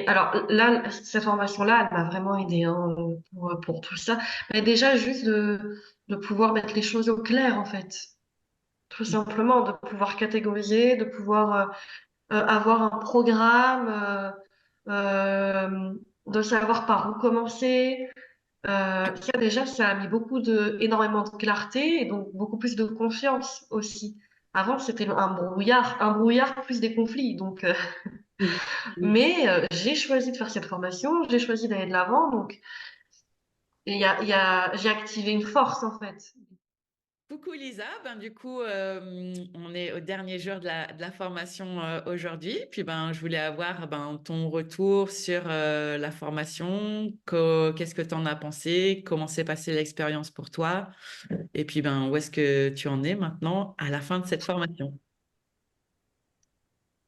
alors là, cette formation-là, elle m'a vraiment aidée hein, pour tout ça. Mais déjà, juste de pouvoir mettre les choses au clair, en fait. Tout simplement, de pouvoir catégoriser, de pouvoir avoir un programme, de savoir par où commencer. Ça, déjà, ça a mis énormément de clarté et donc beaucoup plus de confiance aussi. Avant, c'était un brouillard plus des conflits. Donc, Mm. Mm. mais j'ai choisi de faire cette formation, j'ai choisi d'aller de l'avant. Donc, j'ai activé une force en fait. Coucou Lisa, du coup, on est au dernier jour de la formation aujourd'hui. Puis je voulais avoir ton retour sur la formation, qu'est-ce que tu en as pensé, comment s'est passée l'expérience pour toi, et puis où est-ce que tu en es maintenant à la fin de cette formation.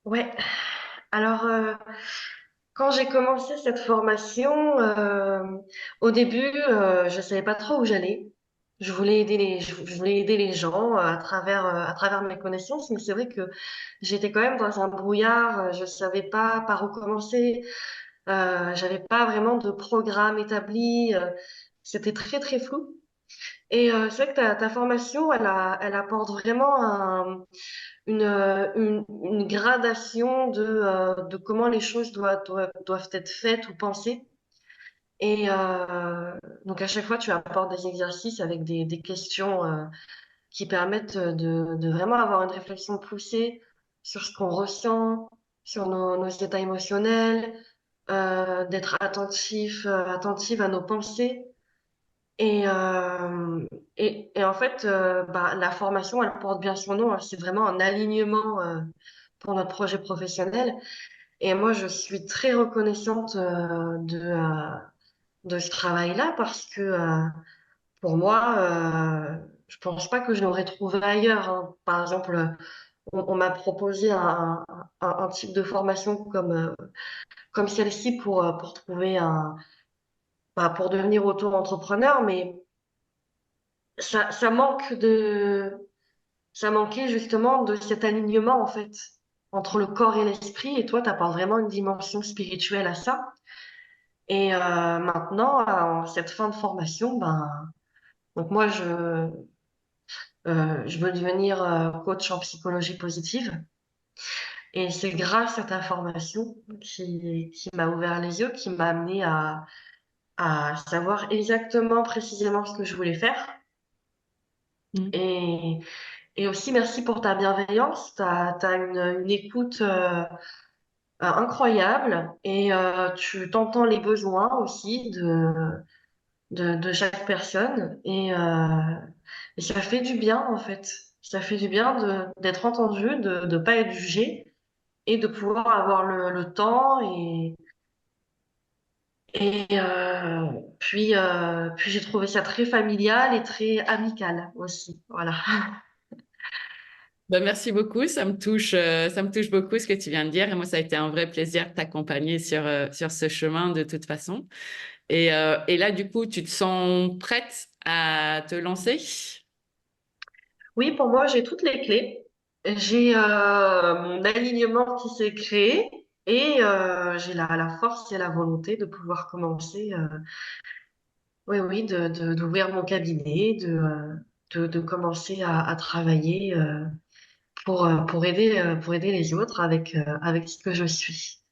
Ouais. Alors, quand j'ai commencé cette formation, au début, je savais pas trop où j'allais. Je voulais aider les gens à travers mes connaissances, mais c'est vrai que j'étais quand même dans un brouillard. Je savais pas par où commencer. J'avais pas vraiment de programme établi. C'était très très flou. Et c'est vrai que ta formation, elle apporte vraiment une gradation de comment les choses doivent être faites ou pensées. Et donc à chaque fois, tu apportes des exercices avec des questions qui permettent de vraiment avoir une réflexion poussée sur ce qu'on ressent, sur nos états émotionnels, d'être attentive à nos pensées. Et, et en fait, la formation, elle porte bien son nom, hein. C'est vraiment un alignement pour notre projet professionnel. Et moi, je suis très reconnaissante de ce travail-là parce que pour moi, je pense pas que je l'aurais trouvé ailleurs, hein. Par exemple, on m'a proposé un type de formation comme celle-ci pour trouver pour devenir auto-entrepreneur, mais ça manque ça manquait justement de cet alignement en fait entre le corps et l'esprit. Et toi, tu apportes vraiment une dimension spirituelle à ça. Et maintenant, en cette fin de formation, donc moi, je veux devenir coach en psychologie positive. Et c'est grâce à ta formation qui m'a ouvert les yeux, qui m'a amené à savoir exactement, précisément ce que je voulais faire. Mm. Et, et aussi, merci pour ta bienveillance. T'as une écoute incroyable et tu t'entends les besoins aussi de chaque personne et ça fait du bien en fait. Ça fait du bien d'être entendu, de ne pas être jugé et de pouvoir avoir le temps et puis j'ai trouvé ça très familial et très amical aussi. Voilà. Merci beaucoup, ça me touche beaucoup ce que tu viens de dire. Et moi, ça a été un vrai plaisir de t'accompagner sur ce chemin de toute façon. Et là, du coup, tu te sens prête à te lancer? Oui, pour moi, j'ai toutes les clés. J'ai mon alignement qui s'est créé et j'ai la force et la volonté de pouvoir commencer, oui, oui, d'ouvrir mon cabinet, de commencer à travailler pour aider les autres avec ce que je suis.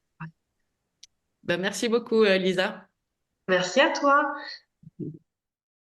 Merci beaucoup, Lisa. Merci à toi.